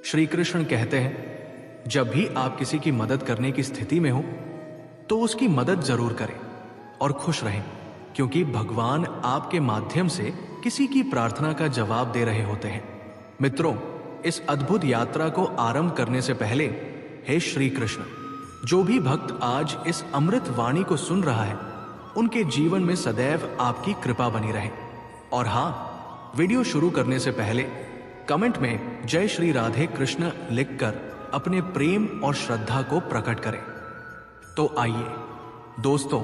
श्री कृष्ण कहते हैं, जब भी आप किसी की मदद करने की स्थिति में हो तो उसकी मदद जरूर करें और खुश रहें, क्योंकि भगवान आपके माध्यम से किसी की प्रार्थना का जवाब दे रहे होते हैं। मित्रों, इस अद्भुत यात्रा को आरंभ करने से पहले, हे श्री कृष्ण, जो भी भक्त आज इस अमृत वाणी को सुन रहा है, उनके जीवन में सदैव आपकी कृपा बनी रहे। और हाँ, वीडियो शुरू करने से पहले कमेंट में जय श्री राधे कृष्ण लिखकर अपने प्रेम और श्रद्धा को प्रकट करें। तो आइए दोस्तों,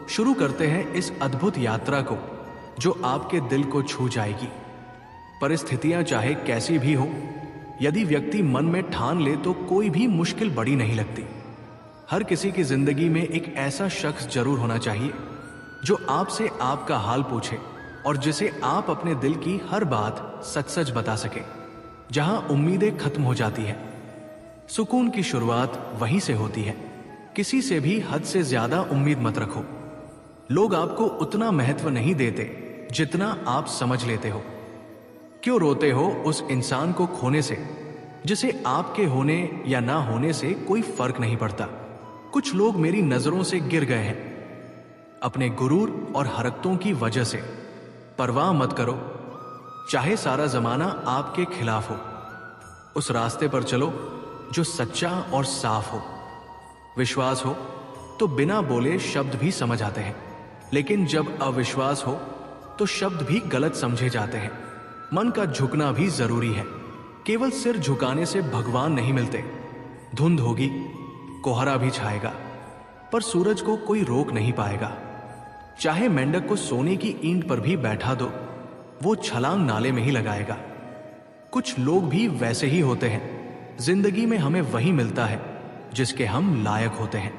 शुरू करते हैं इस अद्भुत यात्रा को, जो आपके दिल को छू जाएगी। परिस्थितियां चाहे कैसी भी हो, यदि व्यक्ति मन में ठान ले तो कोई भी मुश्किल बड़ी नहीं लगती। हर किसी की जिंदगी में एक ऐसा शख्स जरूर होना चाहिए जो आपसे आपका हाल पूछे और जिसे आप अपने दिल की हर बात सच सच बता सके। जहां उम्मीदें खत्म हो जाती है, सुकून की शुरुआत वहीं से होती है। किसी से भी हद से ज्यादा उम्मीद मत रखो। लोग आपको उतना महत्व नहीं देते जितना आप समझ लेते हो। क्यों रोते हो उस इंसान को खोने से जिसे आपके होने या ना होने से कोई फर्क नहीं पड़ता। कुछ लोग मेरी नजरों से गिर गए हैं अपने गुरूर और हरकतों की वजह से। परवाह मत करो, चाहे सारा जमाना आपके खिलाफ हो। उस रास्ते पर चलो जो सच्चा और साफ हो। विश्वास हो तो बिना बोले शब्द भी समझ आते हैं, लेकिन जब अविश्वास हो तो शब्द भी गलत समझे जाते हैं। मन का झुकना भी जरूरी है। केवल सिर झुकाने से भगवान नहीं मिलते। धुंध होगी, कोहरा भी छाएगा, पर सूरज को कोई रोक नहीं पाएगा। चाहे मेंढक को सोने की ईंट पर भी बैठा दो, वो छलांग नाले में ही लगाएगा। कुछ लोग भी वैसे ही होते हैं। जिंदगी में हमें वही मिलता है जिसके हम लायक होते हैं।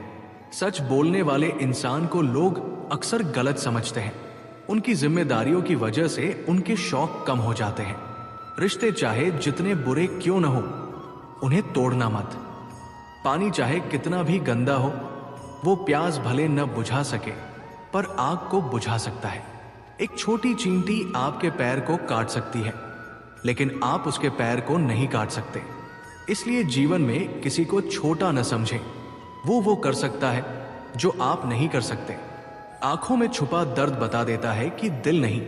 सच बोलने वाले इंसान को लोग अक्सर गलत समझते हैं। उनकी जिम्मेदारियों की वजह से उनके शौक कम हो जाते हैं। रिश्ते चाहे जितने बुरे क्यों न हो, उन्हें तोड़ना मत। पानी चाहे कितना भी गंदा हो, वो प्यास भले न बुझा सके पर आग को बुझा सकता है। एक छोटी चींटी आपके पैर को काट सकती है, लेकिन आप उसके पैर को नहीं काट सकते। इसलिए जीवन में किसी को छोटा न समझें। वो कर सकता है जो आप नहीं कर सकते। आंखों में छुपा दर्द बता देता है कि दिल नहीं,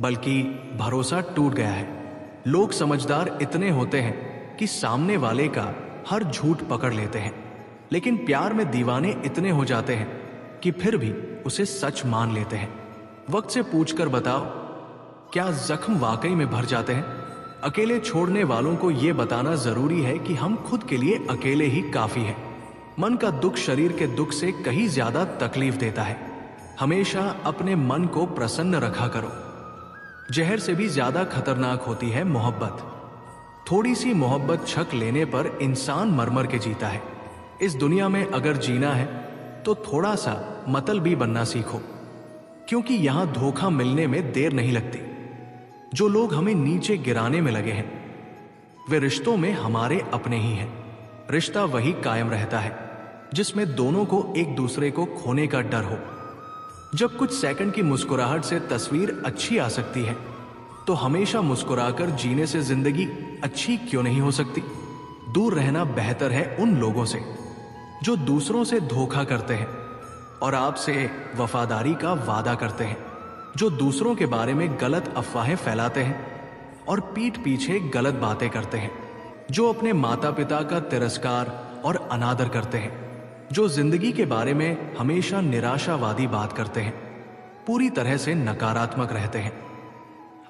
बल्कि भरोसा टूट गया है। लोग समझदार इतने होते हैं कि सामने वाले का हर झूठ पकड़ लेते हैं, लेकिन प्यार में दीवाने इतने हो जाते हैं कि फिर भी उसे सच मान लेते हैं। वक्त से पूछकर बताओ, क्या जख्म वाकई में भर जाते हैं? अकेले छोड़ने वालों को यह बताना जरूरी है कि हम खुद के लिए अकेले ही काफी हैं। मन का दुख शरीर के दुख से कहीं ज्यादा तकलीफ देता है। हमेशा अपने मन को प्रसन्न रखा करो। जहर से भी ज्यादा खतरनाक होती है मोहब्बत। थोड़ी सी मोहब्बत छक लेने पर इंसान मर के जीता है। इस दुनिया में अगर जीना है तो थोड़ा सा मतलबी बनना सीखो, क्योंकि यहां धोखा मिलने में देर नहीं लगती। जो लोग हमें नीचे गिराने में लगे हैं, वे रिश्तों में हमारे अपने ही हैं। रिश्ता वही कायम रहता है जिसमें दोनों को एक दूसरे को खोने का डर हो। जब कुछ सेकंड की मुस्कुराहट से तस्वीर अच्छी आ सकती है, तो हमेशा मुस्कुराकर जीने से जिंदगी अच्छी क्यों नहीं हो सकती? दूर रहना बेहतर है उन लोगों से जो दूसरों से धोखा करते हैं और आपसे वफादारी का वादा करते हैं, जो दूसरों के बारे में गलत अफवाहें फैलाते हैं और पीठ पीछे गलत बातें करते हैं, जो अपने माता पिता का तिरस्कार और अनादर करते हैं, जो जिंदगी के बारे में हमेशा निराशावादी बात करते हैं, पूरी तरह से नकारात्मक रहते हैं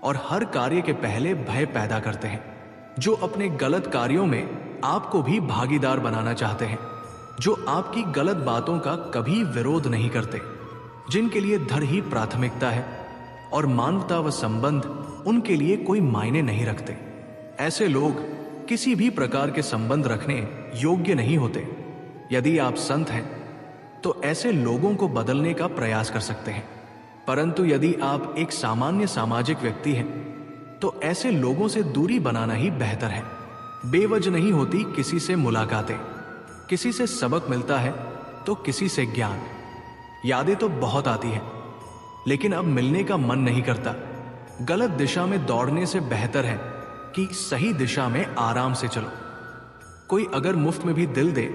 और हर कार्य के पहले भय पैदा करते हैं, जो अपने गलत कार्यों में आपको भी भागीदार बनाना चाहते हैं, जो आपकी गलत बातों का कभी विरोध नहीं करते, जिनके लिए धर्म ही प्राथमिकता है और मानवता व संबंध उनके लिए कोई मायने नहीं रखते। ऐसे लोग किसी भी प्रकार के संबंध रखने योग्य नहीं होते। यदि आप संत हैं तो ऐसे लोगों को बदलने का प्रयास कर सकते हैं, परंतु यदि आप एक सामान्य सामाजिक व्यक्ति हैं तो ऐसे लोगों से दूरी बनाना ही बेहतर है। बेवजह नहीं होती किसी से मुलाकातें। किसी से सबक मिलता है तो किसी से ज्ञान। यादें तो बहुत आती हैं, लेकिन अब मिलने का मन नहीं करता। गलत दिशा में दौड़ने से बेहतर है कि सही दिशा में आराम से चलो। कोई अगर मुफ्त में भी दिल दे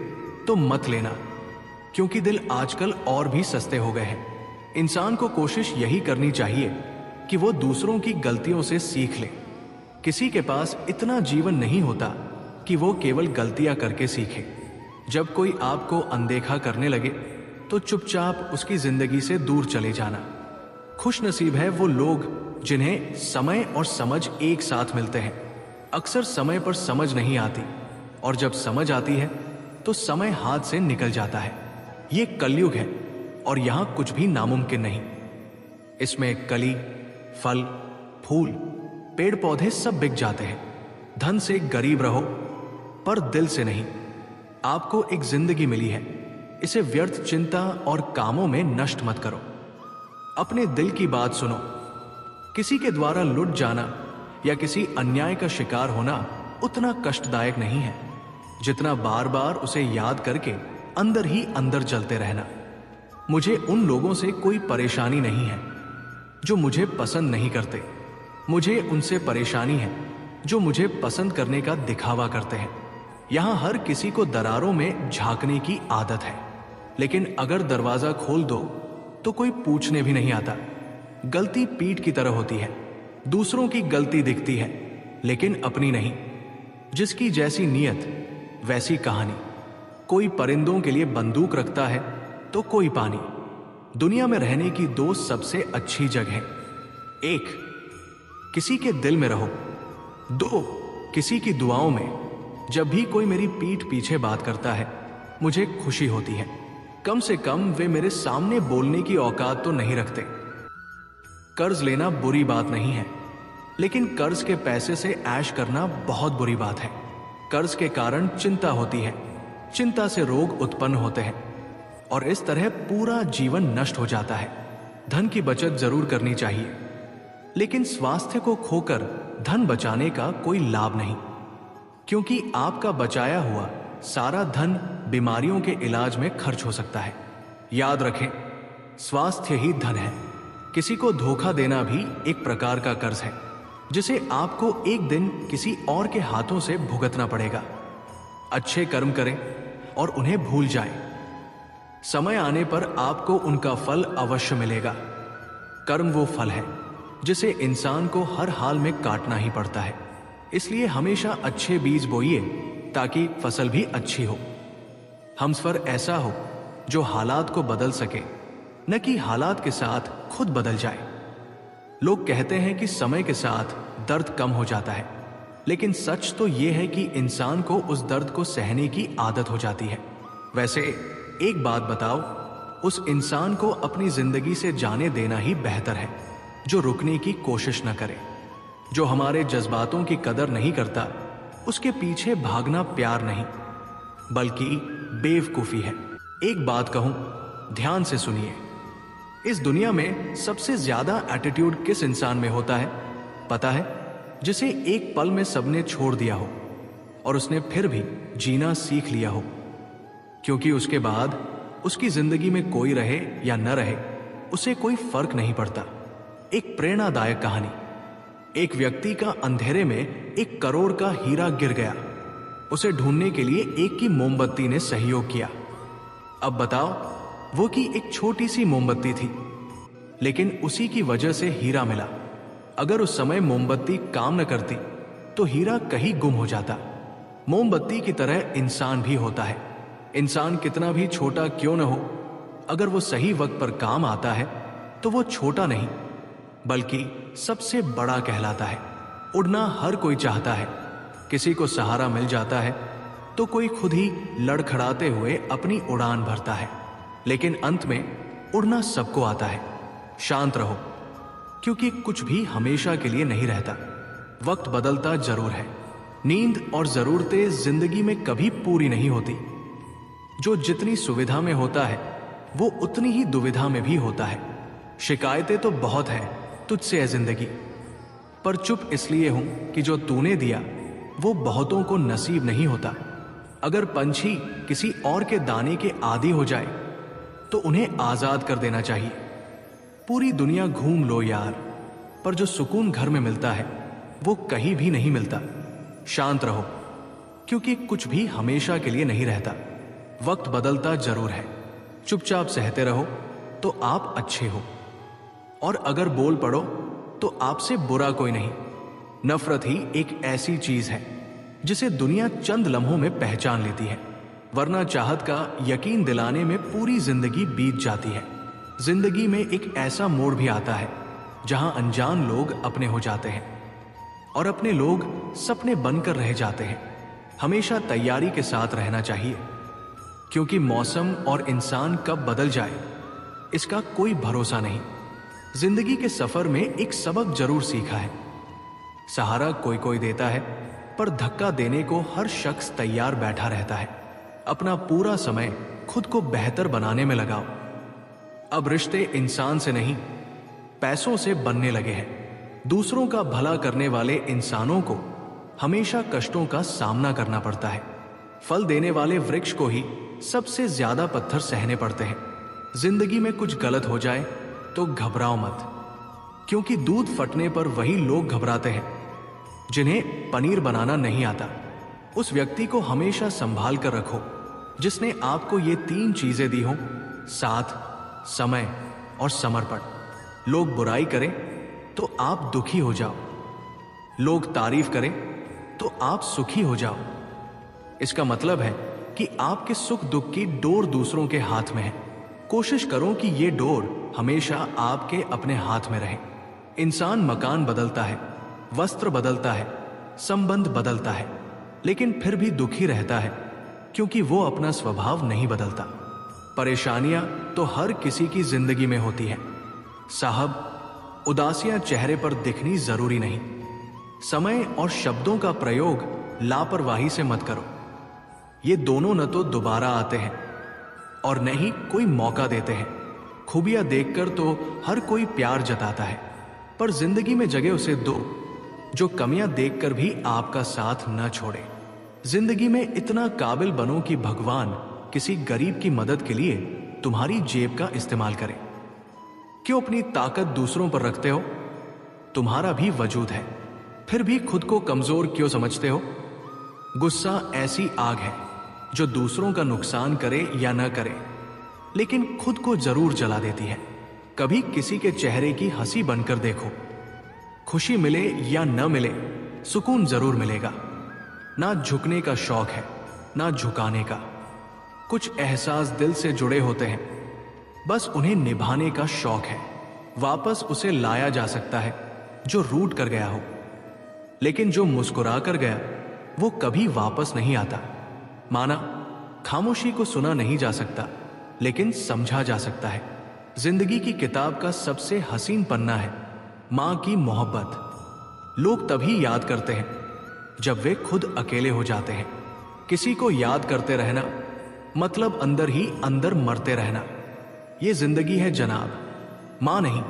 तो मत लेना, क्योंकि दिल आजकल और भी सस्ते हो गए हैं। इंसान को कोशिश यही करनी चाहिए कि वो दूसरों की गलतियों से सीख ले। किसी के पास इतना जीवन नहीं होता कि वो केवल गलतियां करके सीखे। जब कोई आपको अनदेखा करने लगे तो चुपचाप उसकी जिंदगी से दूर चले जाना। खुश नसीब है वो लोग जिन्हें समय और समझ एक साथ मिलते हैं। अक्सर समय पर समझ नहीं आती, और जब समझ आती है तो समय हाथ से निकल जाता है। ये कलयुग है और यहां कुछ भी नामुमकिन नहीं। इसमें कली, फल, फूल, पेड़ पौधे सब बिक जाते हैं। धन से गरीब रहो पर दिल से नहीं। आपको एक जिंदगी मिली है, इसे व्यर्थ चिंता और कामों में नष्ट मत करो। अपने दिल की बात सुनो। किसी के द्वारा लुट जाना या किसी अन्याय का शिकार होना उतना कष्टदायक नहीं है जितना बार बार उसे याद करके अंदर ही अंदर जलते रहना। मुझे उन लोगों से कोई परेशानी नहीं है जो मुझे पसंद नहीं करते। मुझे उनसे परेशानी है जो मुझे पसंद करने का दिखावा करते हैं। यहां हर किसी को दरारों में झांकने की आदत है, लेकिन अगर दरवाजा खोल दो तो कोई पूछने भी नहीं आता। गलती पीठ की तरह होती है। दूसरों की गलती दिखती है लेकिन अपनी नहीं। जिसकी जैसी नियत वैसी कहानी। कोई परिंदों के लिए बंदूक रखता है तो कोई पानी। दुनिया में रहने की दो सबसे अच्छी जगह। एक, किसी के दिल में रहो। दो, किसी की दुआओं में। जब भी कोई मेरी पीठ पीछे बात करता है मुझे खुशी होती है। कम से कम वे मेरे सामने बोलने की औकात तो नहीं रखते। कर्ज लेना बुरी बात नहीं है, लेकिन कर्ज के पैसे से ऐश करना बहुत बुरी बात है। कर्ज के कारण चिंता होती है, चिंता से रोग उत्पन्न होते हैं और इस तरह पूरा जीवन नष्ट हो जाता है। धन की बचत जरूर करनी चाहिए, लेकिन स्वास्थ्य को खोकर धन बचाने का कोई लाभ नहीं, क्योंकि आपका बचाया हुआ सारा धन बीमारियों के इलाज में खर्च हो सकता है। याद रखें, स्वास्थ्य ही धन है। किसी को धोखा देना भी एक प्रकार का कर्ज है, जिसे आपको एक दिन किसी और के हाथों से भुगतना पड़ेगा। अच्छे कर्म करें और उन्हें भूल जाएं। समय आने पर आपको उनका फल अवश्य मिलेगा। कर्म वो फल है जिसे इंसान को हर हाल में काटना ही पड़ता है। इसलिए हमेशा अच्छे बीज बोइए ताकि फसल भी अच्छी हो। हमसफर ऐसा हो जो हालात को बदल सके, न कि हालात के साथ खुद बदल जाए। लोग कहते हैं कि समय के साथ दर्द कम हो जाता है, लेकिन सच तो यह है कि इंसान को उस दर्द को सहने की आदत हो जाती है। वैसे एक बात बताओ, उस इंसान को अपनी जिंदगी से जाने देना ही बेहतर है जो रुकने की कोशिश न करे। जो हमारे जज्बातों की कदर नहीं करता, उसके पीछे भागना प्यार नहीं बल्कि बेवकूफी है। एक बात कहूं, ध्यान से सुनिए। इस दुनिया में सबसे ज्यादा एटीट्यूड किस इंसान में होता है पता है? जिसे एक पल में सबने छोड़ दिया हो और उसने फिर भी जीना सीख लिया हो, क्योंकि उसके बाद उसकी जिंदगी में कोई रहे या न रहे उसे कोई फर्क नहीं पड़ता। एक प्रेरणादायक कहानी। एक व्यक्ति का अंधेरे में 1 करोड़ का हीरा गिर गया। उसे ढूंढने के लिए एक की मोमबत्ती ने सहयोग किया। अब बताओ, वो की एक छोटी सी मोमबत्ती थी, लेकिन उसी की वजह से हीरा मिला। अगर उस समय मोमबत्ती काम न करती तो हीरा कहीं गुम हो जाता। मोमबत्ती की तरह इंसान भी होता है। इंसान कितना भी छोटा क्यों न हो, अगर वो सही वक्त पर काम आता है तो वो छोटा नहीं बल्कि सबसे बड़ा कहलाता है। उड़ना हर कोई चाहता है। किसी को सहारा मिल जाता है तो कोई खुद ही लड़खड़ाते हुए अपनी उड़ान भरता है, लेकिन अंत में उड़ना सबको आता है। शांत रहो, क्योंकि कुछ भी हमेशा के लिए नहीं रहता। वक्त बदलता जरूर है। नींद और जरूरतें जिंदगी में कभी पूरी नहीं होती। जो जितनी सुविधा में होता है वो उतनी ही दुविधा में भी होता है। शिकायतें तो बहुत है, तुझसे है जिंदगी, पर चुप इसलिए हूं कि जो तूने दिया वो बहुतों को नसीब नहीं होता। अगर पंछी किसी और के दाने के आदी हो जाए तो उन्हें आजाद कर देना चाहिए। पूरी दुनिया घूम लो यार, पर जो सुकून घर में मिलता है वो कहीं भी नहीं मिलता। शांत रहो, क्योंकि कुछ भी हमेशा के लिए नहीं रहता। वक्त बदलता जरूर है। चुपचाप सहते रहो तो आप अच्छे हो, और अगर बोल पड़ो तो आपसे बुरा कोई नहीं। नफरत ही एक ऐसी चीज है जिसे दुनिया चंद लम्हों में पहचान लेती है, वरना चाहत का यकीन दिलाने में पूरी जिंदगी बीत जाती है। जिंदगी में एक ऐसा मोड़ भी आता है जहां अनजान लोग अपने हो जाते हैं और अपने लोग सपने बनकर रह जाते हैं। हमेशा तैयारी के साथ रहना चाहिए, क्योंकि मौसम और इंसान कब बदल जाए इसका कोई भरोसा नहीं। जिंदगी के सफर में एक सबक जरूर सीखा है। सहारा कोई कोई देता है, पर धक्का देने को हर शख्स तैयार बैठा रहता है। अपना पूरा समय खुद को बेहतर बनाने में लगाओ। अब रिश्ते इंसान से नहीं, पैसों से बनने लगे हैं। दूसरों का भला करने वाले इंसानों को हमेशा कष्टों का सामना करना पड़ता है। फल देने वाले वृक्ष को ही सबसे ज्यादा पत्थर सहने पड़ते हैं। जिंदगी में कुछ गलत हो जाए तो घबराओ मत, क्योंकि दूध फटने पर वही लोग घबराते हैं जिन्हें पनीर बनाना नहीं आता। उस व्यक्ति को हमेशा संभाल कर रखो जिसने आपको ये 3 चीजें दी हों: साथ, समय और समर्पण। लोग बुराई करें तो आप दुखी हो जाओ, लोग तारीफ करें तो आप सुखी हो जाओ। इसका मतलब है कि आपके सुख दुख की डोर दूसरों के हाथ में है। कोशिश करो कि ये डोर हमेशा आपके अपने हाथ में रहे। इंसान मकान बदलता है, वस्त्र बदलता है, संबंध बदलता है, लेकिन फिर भी दुखी रहता है, क्योंकि वो अपना स्वभाव नहीं बदलता। परेशानियां तो हर किसी की जिंदगी में होती है साहब। उदासियां चेहरे पर दिखनी जरूरी नहीं। समय और शब्दों का प्रयोग लापरवाही से मत करो। ये दोनों न तो दोबारा आते हैं और न ही कोई मौका देते हैं। खूबियां देखकर तो हर कोई प्यार जताता है, पर जिंदगी में जगह उसे दो जो कमियां देखकर भी आपका साथ न छोड़े। जिंदगी में इतना काबिल बनो कि भगवान किसी गरीब की मदद के लिए तुम्हारी जेब का इस्तेमाल करे। क्यों अपनी ताकत दूसरों पर रखते हो? तुम्हारा भी वजूद है, फिर भी खुद को कमजोर क्यों समझते हो? गुस्सा ऐसी आग है जो दूसरों का नुकसान करे या न करे, लेकिन खुद को जरूर जला देती है। कभी किसी के चेहरे की हंसी बनकर देखो। खुशी मिले या न मिले, सुकून जरूर मिलेगा। ना झुकने का शौक है, ना झुकाने का। कुछ एहसास दिल से जुड़े होते हैं, बस उन्हें निभाने का शौक है। वापस उसे लाया जा सकता है जो रूठ कर गया हो, लेकिन जो मुस्कुरा कर गया वो कभी वापस नहीं आता। माना खामोशी को सुना नहीं जा सकता, लेकिन समझा जा सकता है। जिंदगी की किताब का सबसे हसीन पन्ना है मां की मोहब्बत। लोग तभी याद करते हैं जब वे खुद अकेले हो जाते हैं। किसी को याद करते रहना मतलब अंदर ही अंदर मरते रहना। ये जिंदगी है जनाब, मां नहीं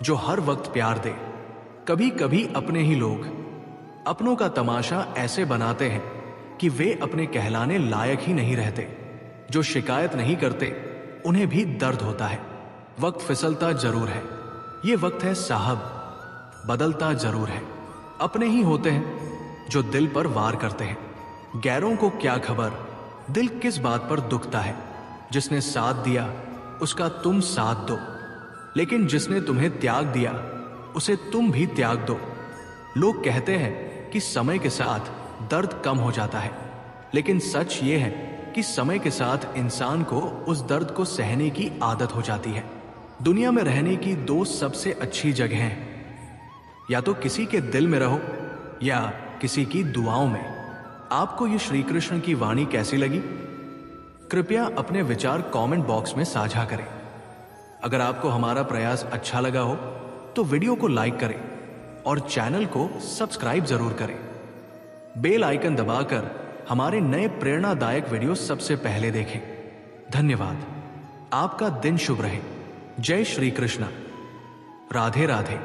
जो हर वक्त प्यार दे। कभी कभी अपने ही लोग अपनों का तमाशा ऐसे बनाते हैं कि वे अपने कहलाने लायक ही नहीं रहते। जो शिकायत नहीं करते उन्हें भी दर्द होता है। वक्त फिसलता जरूर है, ये वक्त है साहब, बदलता जरूर है। अपने ही होते हैं जो दिल पर वार करते हैं। गैरों को क्या खबर दिल किस बात पर दुखता है। जिसने साथ दिया उसका तुम साथ दो, लेकिन जिसने तुम्हें त्याग दिया उसे तुम भी त्याग दो। लोग कहते हैं कि समय के साथ दर्द कम हो जाता है, लेकिन सच ये है कि समय के साथ इंसान को उस दर्द को सहने की आदत हो जाती है। दुनिया में रहने की 2 सबसे अच्छी जगहें हैं, या तो किसी के दिल में रहो या किसी की दुआओं में। आपको ये श्री कृष्ण की वाणी कैसी लगी? कृपया अपने विचार कमेंट बॉक्स में साझा करें। अगर आपको हमारा प्रयास अच्छा लगा हो तो वीडियो को लाइक करें और चैनल को सब्सक्राइब जरूर करें। बेल आइकन दबाकर हमारे नए प्रेरणादायक वीडियो सबसे पहले देखें। धन्यवाद। आपका दिन शुभ रहे। जय श्री कृष्ण। राधे राधे।